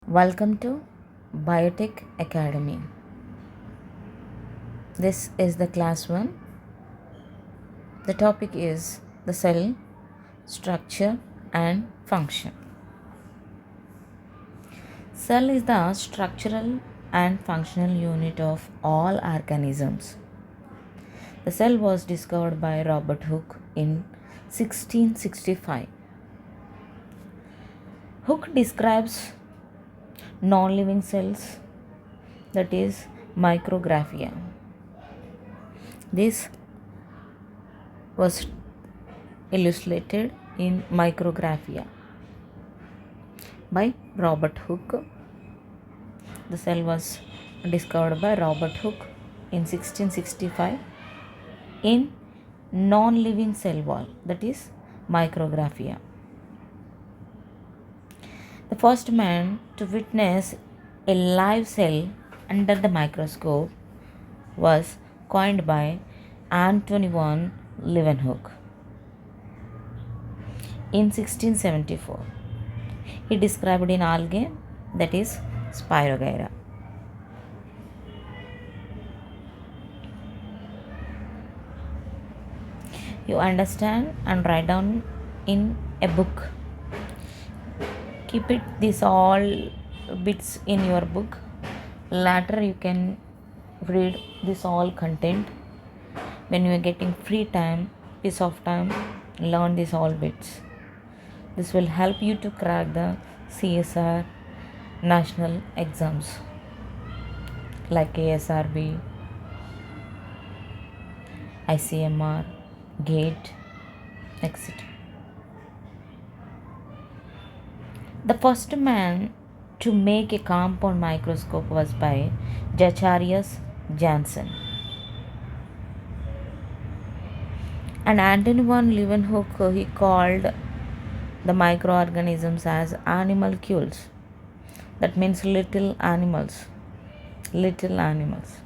Welcome to Biotech Academy. This is the class 1. The topic is the cell structure and function. Cell is the structural and functional unit of all organisms. The cell was discovered by Robert Hooke in 1665. Hooke describes non-living cells, that is micrographia. This was illustrated in Micrographia by Robert Hooke. The cell was discovered by Robert Hooke in 1665 in non-living cell wall, that is Micrographia. The first man to witness a live cell under the microscope was coined by Anthony van Leeuwenhoek in 1674. He described an algae, that is Spirogyra. You understand and write down in a book. Keep it these all bits in your book. Later you can read this all content when you are getting free time, piece of time, learn these all bits. This will help you to crack the CSR national exams like ASRB, ICMR, GATE, etc. The first man to make a compound microscope was by Zacharias Janssen. And Anthony van Leeuwenhoek, he called the microorganisms as animalcules. That means little animals. Little animals.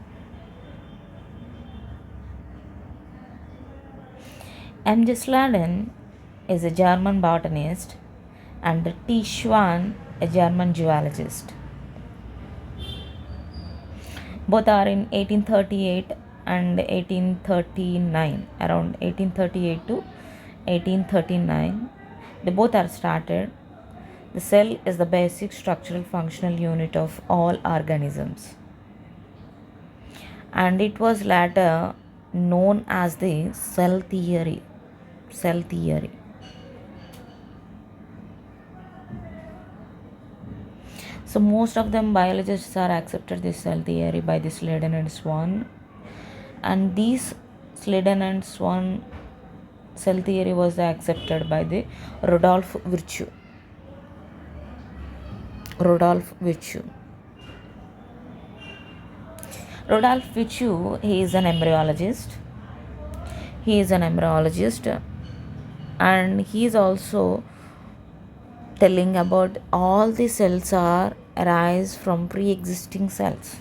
M. J. Sladen is a German botanist and T. Schwann a German zoologist. Both are in 1838 and 1839, around 1838 to 1839. They both are started. The cell is the basic structural functional unit of all organisms. And it was later known as the cell theory. Cell theory. So most of them biologists are accepted this cell theory by the Sladen and Schwann. And these Sladen and Schwann cell theory was accepted by the Rudolf Virchow. Rudolf Virchow. Rudolf Virchow, he is an embryologist. And he is also telling about all the cells are arise from pre-existing cells.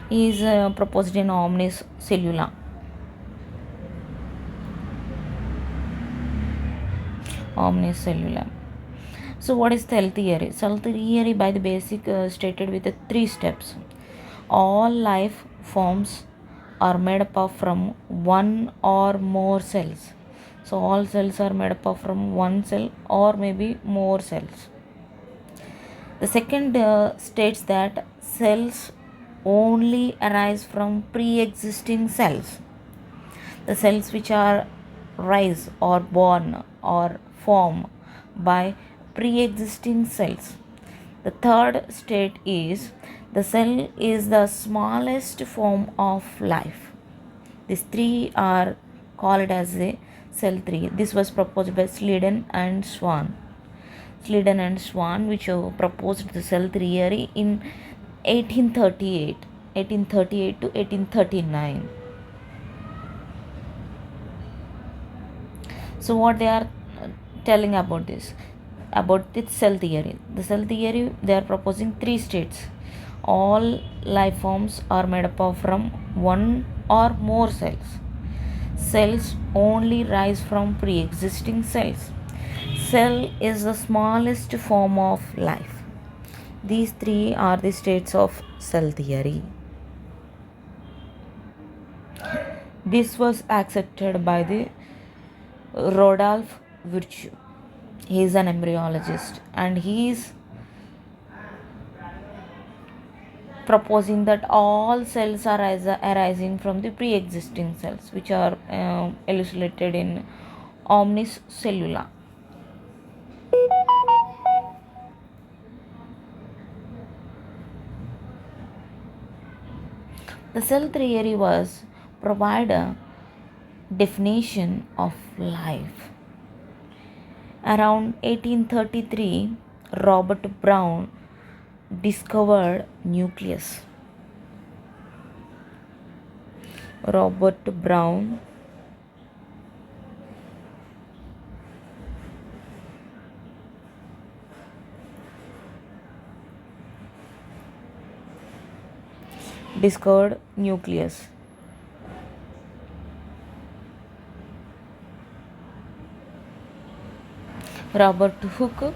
He is proposed in Omnis Cellula. Omnis Cellula. So what is cell theory? Cell theory by the basic stated with the 3 steps. All life forms are made up of from one or more cells. So all cells are made up of from one cell or maybe more cells. The second states that cells only arise from pre-existing cells. The cells which are rise or born or form by pre-existing cells. The third state is the cell is the smallest form of life. These 3 are called as a cell theory. This was proposed by Sladen and Schwann. Sladen and Schwann, which proposed the cell theory in 1838 to 1839. So what they are telling about this cell theory. The cell theory, they are proposing 3 states. All life forms are made up of from one or more cells. Cells only rise from pre existing cells. Cell is the smallest form of life. These three are the states of cell theory. This was accepted by the Rodolphe Virchow. He is an embryologist and he is proposing that all cells are arising from the pre-existing cells which are illustrated in Omnis Cellula. The cell theory was provide a definition of life. Around 1833, Robert Brown discovered nucleus. Robert Brown discovered nucleus. Robert Hooke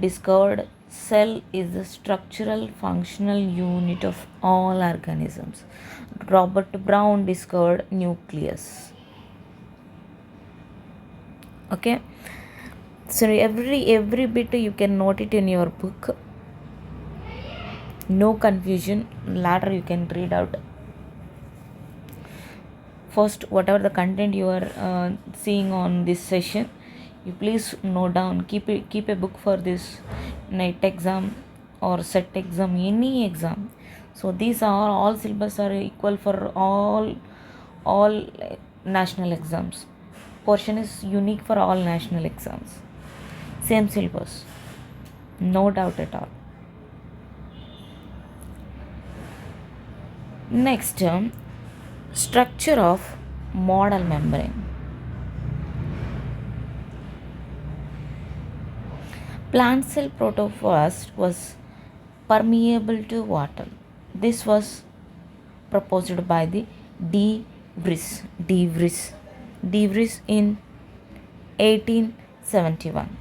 discovered cell is the structural functional unit of all organisms. Robert Brown discovered nucleus. Okay, so every bit you can note it in your book. No confusion. Later you can read out. First, whatever the content you are seeing on this session, you please note down. Keep a book for this NET exam or set exam, any exam. So these are all syllabus are equal for all national exams. Portion is unique for all national exams. Same syllabus, no doubt at all. Next, structure of model membrane. Plant cell protoplast was permeable to water. This was proposed by the De Vries in 1871.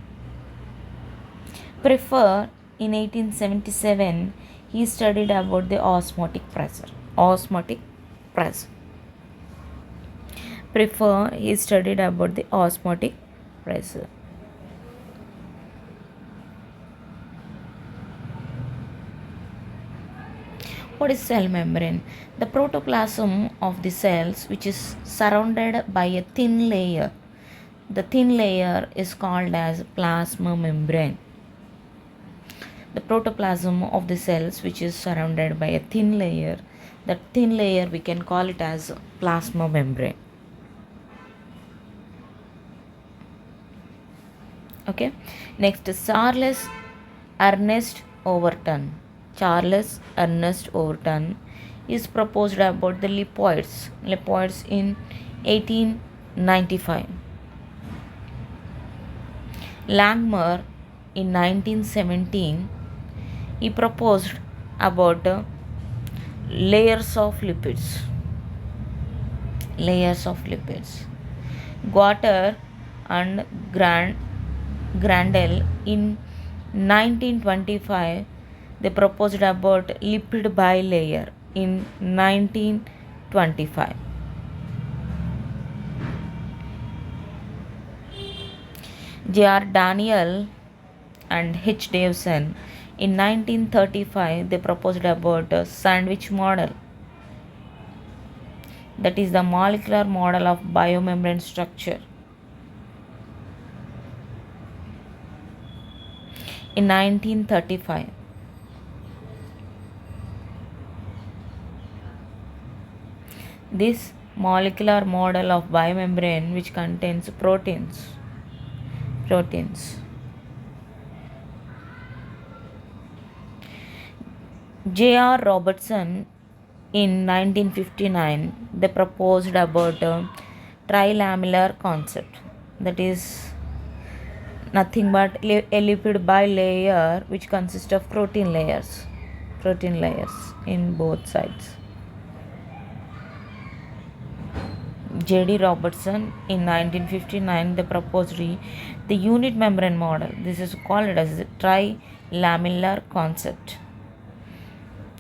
Prefer in 1877 he studied about the osmotic pressure. Prefer he studied about the osmotic pressure. What is cell membrane? The protoplasm of the cells which is surrounded by a thin layer. The thin layer is called as plasma membrane. The protoplasm of the cells which is surrounded by a thin layer, that thin layer we can call it as plasma membrane. Okay, next Charles Ernest Overton is proposed about the lipoids in 1895. Langmuir in 1917 he proposed about layers of lipids. Guattard and Grandel in 1925 they proposed about lipid bilayer in 1925. J.R. Daniel and H. Davison in 1935 they proposed about a sandwich model, that is the molecular model of biomembrane structure. In 1935, this molecular model of biomembrane which contains proteins. J.R. Robertson in 1959 they proposed about a trilamellar concept, that is nothing but a lipid bilayer which consists of protein layers in both sides. J.D. Robertson in 1959 they proposed the unit membrane model. This is called as the trilamellar concept.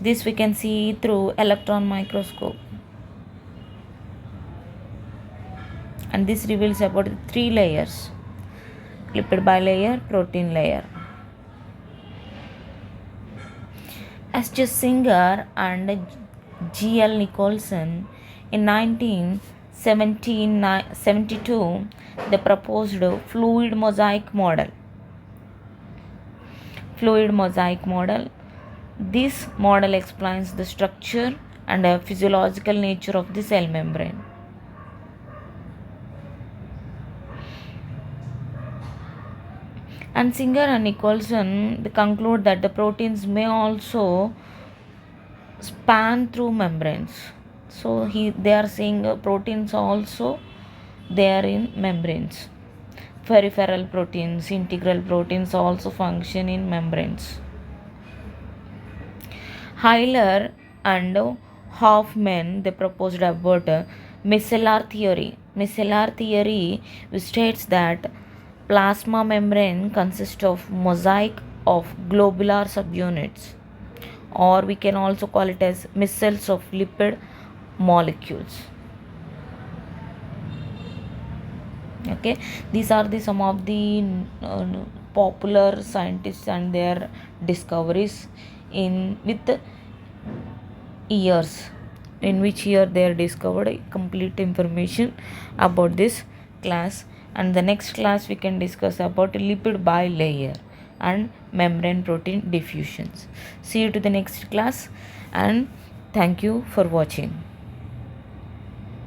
This we can see through electron microscope, and this reveals about the three layers: lipid bilayer, protein layer. As just Singer and G.L. Nicholson in 1972 they proposed a fluid mosaic model. This model explains the structure and physiological nature of the cell membrane. And Singer and Nicholson they conclude that the proteins may also span through membranes. So they are saying proteins also they are in membranes. Peripheral proteins, integral proteins also function in membranes. Hyler and Hoffman they proposed about micellar theory. Micellar theory states that plasma membrane consists of mosaic of globular subunits, or we can also call it as micelles of lipid molecules. Okay, these are the some of the popular scientists and their discoveries in with years, in which year they are discovered. Complete information about this class, and the next class we can discuss about lipid bilayer and membrane protein diffusions. See you to the next class, and thank you for watching.